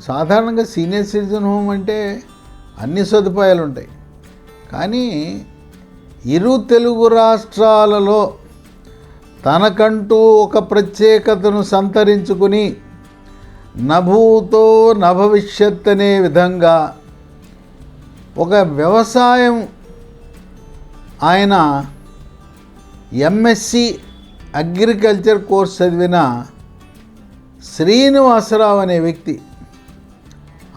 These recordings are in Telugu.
సాధారణంగా సీనియర్ సిటిజన్ హోమ్ అంటే అన్ని సదుపాయాలు ఉంటాయి. కానీ ఇరు తెలుగు రాష్ట్రాలలో తనకంటూ ఒక ప్రత్యేకతను సంతరించుకుని నభూతో నభవిష్యత్ అనే విధంగా ఒక వ్యవసాయం, ఆయన ఎంఎస్సి అగ్రికల్చర్ కోర్స్ చదివిన శ్రీనివాసరావు అనే వ్యక్తి,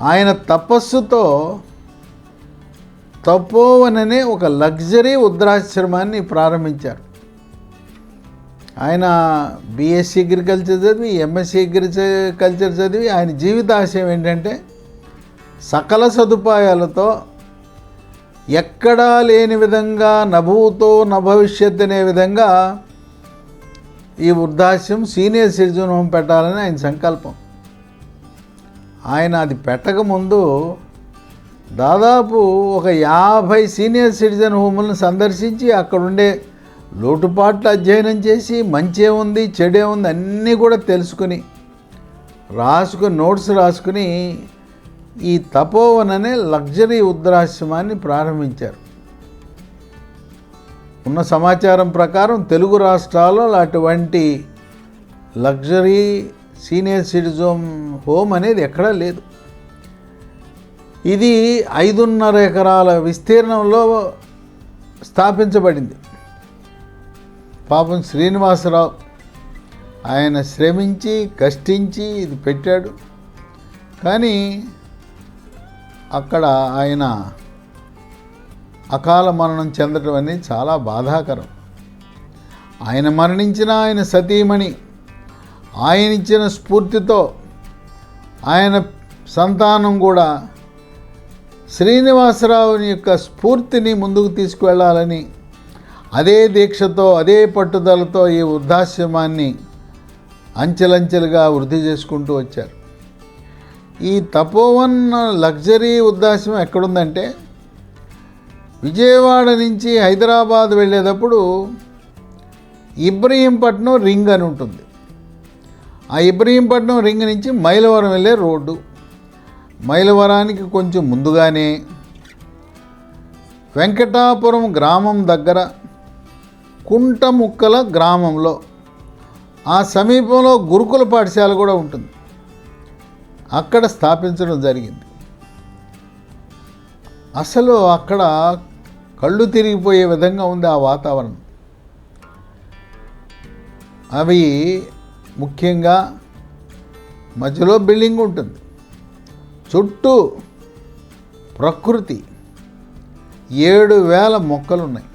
ఆయన తపస్సుతో తపోవన్ అనే ఒక లగ్జరీ వృద్ధాశ్రమాన్ని ప్రారంభించారు. ఆయన బీఎస్సీ అగ్రికల్చర్ చదివి, ఎంఎస్సీ అగ్రికల్చర్ చదివి, ఆయన జీవితాశయం ఏంటంటే సకల సదుపాయాలతో ఎక్కడా లేని విధంగా నభూతో నభవిష్యత్ అనే విధంగా ఈ వృద్ధాశ్రమం సీనియర్ సిటిజన్ హోమ్ పెట్టాలని ఆయన సంకల్పం. ఆయన అది పెట్టకముందు దాదాపు ఒక 50 సీనియర్ సిటిజన్ హోములను సందర్శించి అక్కడుండే లోటుపాట్లు అధ్యయనం చేసి మంచే ఉంది చెడే ఉంది అన్నీ కూడా తెలుసుకుని నోట్స్ రాసుకుని ఈ తపోవన్ అనే లగ్జరీ వృద్ధాశ్రమాన్ని ప్రారంభించారు. ఉన్న సమాచారం ప్రకారం తెలుగు రాష్ట్రాల్లో అటువంటి లగ్జరీ సీనియర్ సిటిజన్ హోమ్ అనేది ఎక్కడా లేదు. ఇది 5.5 ఎకరాల విస్తీర్ణంలో స్థాపించబడింది. పాపం శ్రీనివాసరావు ఆయన శ్రమించి కష్టించి ఇది పెట్టాడు. కానీ అక్కడ ఆయన అకాల మరణం చెందడం అనేది చాలా బాధాకరం. ఆయన మరణించిన ఆయన సతీమణి ఆయన ఇచ్చిన స్ఫూర్తితో ఆయన సంతానం కూడా శ్రీనివాసరావుని యొక్క స్ఫూర్తిని ముందుకు తీసుకువెళ్ళాలని అదే దీక్షతో అదే పట్టుదలతో ఈ వృద్ధాశ్రమాన్ని అంచెలంచెలుగా వృద్ధి చేసుకుంటూ వచ్చారు. ఈ తపోవన్ లగ్జరీ వృద్ధాశ్రమం ఎక్కడుందంటే విజయవాడ నుంచి హైదరాబాద్ వెళ్ళేటప్పుడు ఇబ్రహీంపట్నం రింగ్ అని ఉంటుంది. ఆ ఇబ్రహీంపట్నం రింగ్ నుంచి మైలవరం వెళ్ళే రోడ్డు, మైలవరానికి కొంచెం ముందుగానే వెంకటాపురం గ్రామం దగ్గర కుంటముక్కల గ్రామంలో ఆ సమీపంలో గురుకుల పాఠశాల కూడా ఉంటుంది. అక్కడ స్థాపించడం జరిగింది. అసలు అక్కడ కళ్ళు తిరిగిపోయే విధంగా ఉంది ఆ వాతావరణం. అవి ముఖ్యంగా మధ్యలో బిల్డింగ్ ఉంటుంది, చుట్టూ ప్రకృతి, 7,000 మొక్కలు ఉన్నాయి.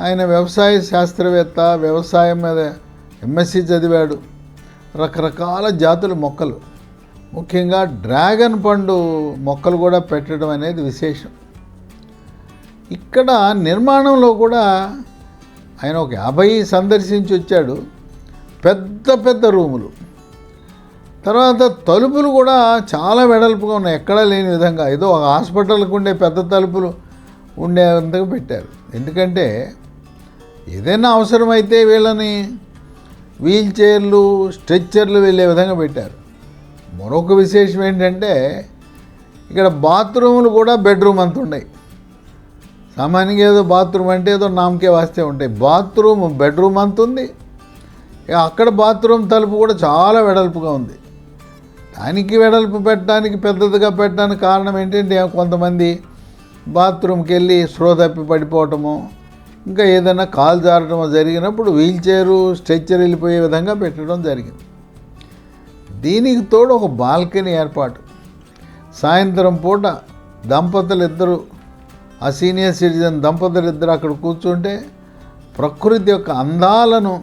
ఆయన వ్యవసాయ శాస్త్రవేత్త, వ్యవసాయం మీద ఎంఎస్సి చదివాడు. రకరకాల జాతుల మొక్కలు, ముఖ్యంగా డ్రాగన్ పండు మొక్కలు కూడా పెట్టడం అనేది విశేషం. ఇక్కడ నిర్మాణంలో కూడా ఆయన ఒక 50 సందర్శించి వచ్చాడు. పెద్ద పెద్ద రూములు, తర్వాత తలుపులు కూడా చాలా వెడల్పుగా ఉన్నాయి, ఎక్కడా లేని విధంగా. ఏదో ఒక హాస్పిటల్కి ఉండే పెద్ద తలుపులు ఉండేంతగా పెట్టారు. ఎందుకంటే ఏదైనా అవసరమైతే వీళ్ళని వీల్ చైర్లు, స్ట్రెచ్చర్లు వెళ్ళే విధంగా పెట్టారు. మరొక విశేషం ఏంటంటే ఇక్కడ బాత్రూములు కూడా బెడ్రూమ్ అంత ఉన్నాయి. సామాన్యంగా ఏదో బాత్రూమ్ అంటే ఏదో నామకే వాస్తే ఉంటాయి. బాత్రూమ్ బెడ్రూమ్ అంత ఉంది. అక్కడ బాత్రూమ్ తలుపు కూడా చాలా వెడల్పుగా ఉంది. దానికి వెడల్పు పెట్టడానికి, పెద్దదిగా పెట్టడానికి కారణం ఏంటంటే కొంతమంది బాత్రూమ్కి వెళ్ళి స్పృహ తప్పి పడిపోవటము, ఇంకా ఏదైనా కాలు జారటమో జరిగినప్పుడు వీల్ చైరు, స్ట్రెచ్చర్ వెళ్ళిపోయే విధంగా పెట్టడం జరిగింది. దీనికి తోడు ఒక బాల్కనీ ఏర్పాటు. సాయంత్రం పూట దంపతులిద్దరూ, ఆ సీనియర్ సిటిజన్ దంపతులిద్దరూ అక్కడ కూర్చుంటే ప్రకృతి యొక్క అందాలను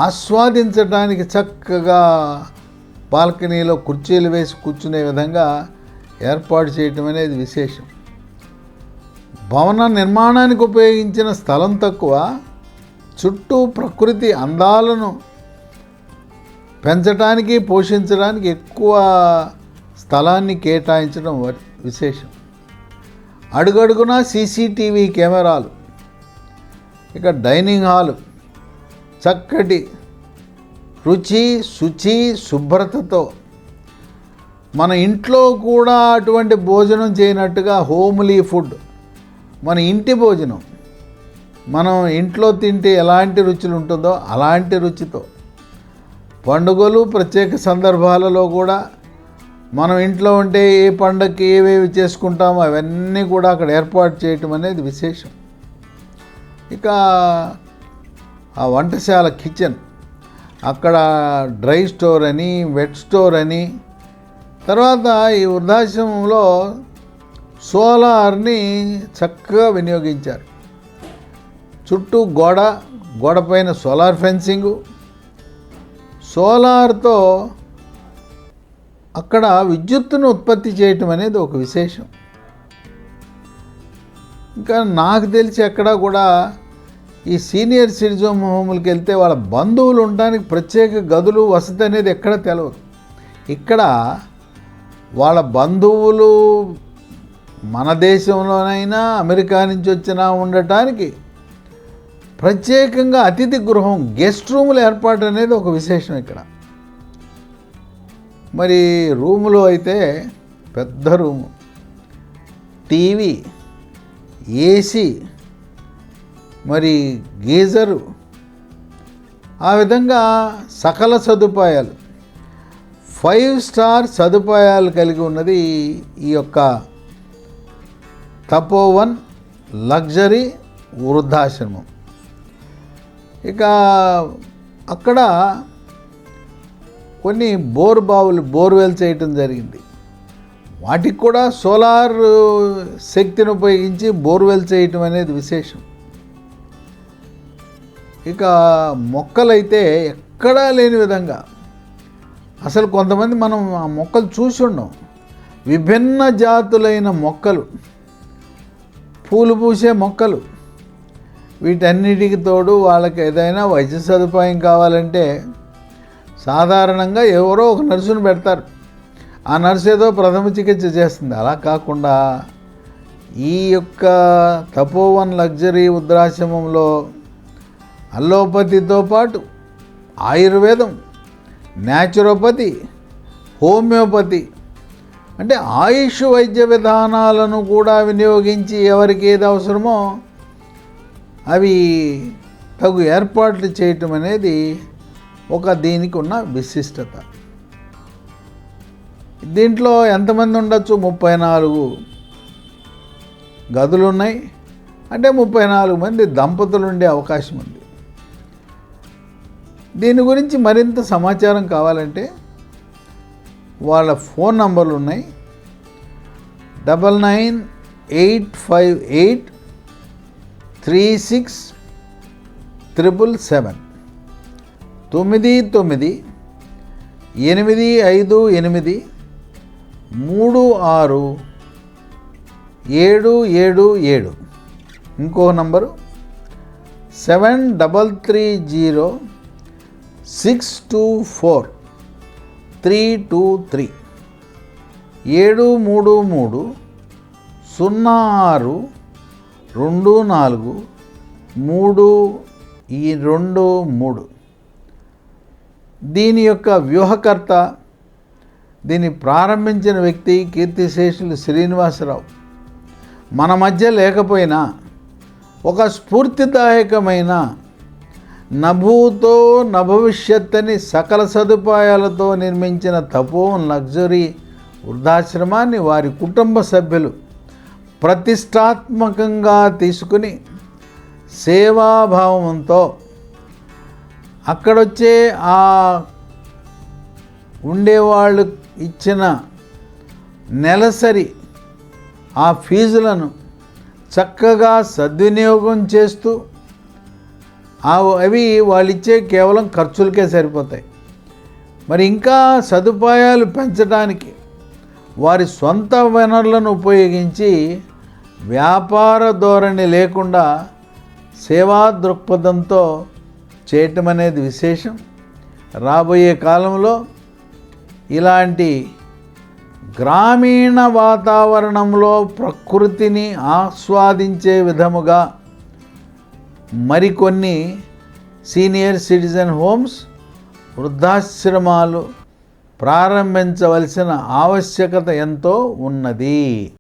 ఆస్వాదించడానికి చక్కగా బాల్కనీలో కుర్చీలు వేసి కూర్చునే విధంగా ఏర్పాటు చేయటం అనేది విశేషం. భవన నిర్మాణానికి ఉపయోగించిన స్థలం తక్కువ, చుట్టూ ప్రకృతి అందాలను పెంచడానికి, పోషించడానికి ఎక్కువ స్థలాన్ని కేటాయించడం విశేషం. అడుగడుగునా సీసీటీవీ కెమెరాలు, ఇక డైనింగ్ హాలు చక్కటి రుచి, శుచి, శుభ్రతతో మన ఇంట్లో కూడా అటువంటి భోజనం చేయనట్టుగా హోమ్లీ ఫుడ్, మన ఇంటి భోజనం మనం ఇంట్లో తింటే ఎలాంటి రుచులు ఉంటుందో అలాంటి రుచితో, పండుగలు ప్రత్యేక సందర్భాలలో కూడా మనం ఇంట్లో ఉంటే ఏ పండగకి ఏవేవి చేసుకుంటామో అవన్నీ కూడా అక్కడ ఏర్పాటు చేయటం అనేది విశేషం. ఇక ఆ వంటశాల కిచెన్, అక్కడ డ్రై స్టోర్ అని, వెట్ స్టోర్ అని, తర్వాత ఈ వృద్ధాశ్రమంలో సోలార్ని చక్కగా వినియోగించారు. చుట్టూ గోడపైన సోలార్ ఫెన్సింగు, సోలార్తో అక్కడ విద్యుత్తును ఉత్పత్తి చేయటం అనేది ఒక విశేషం. ఇంకా నాకు తెలిసి ఎక్కడా కూడా ఈ సీనియర్ సిటిజన్ హోములకి వెళ్తే వాళ్ళ బంధువులు ఉండడానికి ప్రత్యేక గదులు, వసతి అనేది ఎక్కడ తెలవదు. ఇక్కడ వాళ్ళ బంధువులు మన దేశంలోనైనా అమెరికా నుంచి వచ్చినా ఉండటానికి ప్రత్యేకంగా అతిథి గృహం, గెస్ట్ రూములు ఏర్పాటు అనేది ఒక విశేషం ఇక్కడ. మరి రూములో అయితే పెద్ద రూము, టీవీ, ఏసీ, మరి గీజరు, ఆ విధంగా సకల సదుపాయాలు 5 స్టార్ సదుపాయాలు కలిగి ఉన్నది ఈ యొక్క తపోవన్ లగ్జరీ వృద్ధాశ్రమం. ఇక అక్కడ కొన్ని బోర్వెల్ చేయటం జరిగింది. వాటికి కూడా సోలార్ శక్తిని ఉపయోగించి బోర్వెల్ చేయటం అనేది విశేషం. ఇక మొక్కలైతే ఎక్కడా లేని విధంగా, అసలు కొంతమంది మనం ఆ మొక్కలు చూసి ఉండం, విభిన్న జాతులైన మొక్కలు, పూలు పూసే మొక్కలు, వీటన్నిటికి తోడు వాళ్ళకి ఏదైనా వైద్య సదుపాయం కావాలంటే సాధారణంగా ఎవరో ఒక నర్సును పెడతారు. ఆ నర్సు ఏదో ప్రథమ చికిత్స చేస్తుంది. అలా కాకుండా ఈ యొక్క తపోవన్ లగ్జరీ వృద్ధాశ్రమంలో అల్లోపతితో పాటు ఆయుర్వేదం, న్యాచురోపతి, హోమియోపతి, అంటే ఆయుష్ వైద్య విధానాలను కూడా వినియోగించి ఎవరికి ఏది అవసరమో అవి తగు ఏర్పాట్లు చేయటం అనేది ఒక దీనికి ఉన్న విశిష్టత. దీంట్లో ఎంతమంది ఉండొచ్చు? 34 గదులు ఉన్నాయి. అంటే 34 మంది దంపతులు ఉండే అవకాశం ఉంది. దీని గురించి మరింత సమాచారం కావాలంటే వాళ్ళ ఫోన్ నంబర్లు ఉన్నాయి. 9985836777 99883677. ఇంకో నంబరు 7330624323 733-0624-323. దీని యొక్క వ్యూహకర్త, దీన్ని ప్రారంభించిన వ్యక్తి కీర్తిశేషులు శ్రీనివాసరావు. మన మధ్య లేకపోయినా ఒక స్ఫూర్తిదాయకమైన నభూతో నభవిష్యత్తని సకల సదుపాయాలతో నిర్మించిన తపోవన్ లగ్జరీ వృద్ధాశ్రమాన్ని వారి కుటుంబ సభ్యులు ప్రతిష్టాత్మకంగా తీసుకుని సేవాభావంతో అక్కడొచ్చే ఆ ఉండేవాళ్ళు ఇచ్చిన నెలసరి ఆ ఫీజులను చక్కగా సద్వినియోగం చేస్తూ అవి వాళ్ళు ఇచ్చే కేవలం ఖర్చులకే సరిపోతాయి. మరి ఇంకా సదుపాయాలు పెంచడానికి వారి సొంత వనరులను ఉపయోగించి వ్యాపార ధోరణి లేకుండా సేవా దృక్పథంతో చేయటం అనేది విశేషం. రాబోయే కాలంలో ఇలాంటి గ్రామీణ వాతావరణంలో ప్రకృతిని ఆస్వాదించే విధముగా మరికొన్ని సీనియర్ సిటిజన్ హోమ్స్, వృద్ధాశ్రమాలు ప్రారంభించవలసిన ఆవశ్యకత ఎంతో ఉన్నది.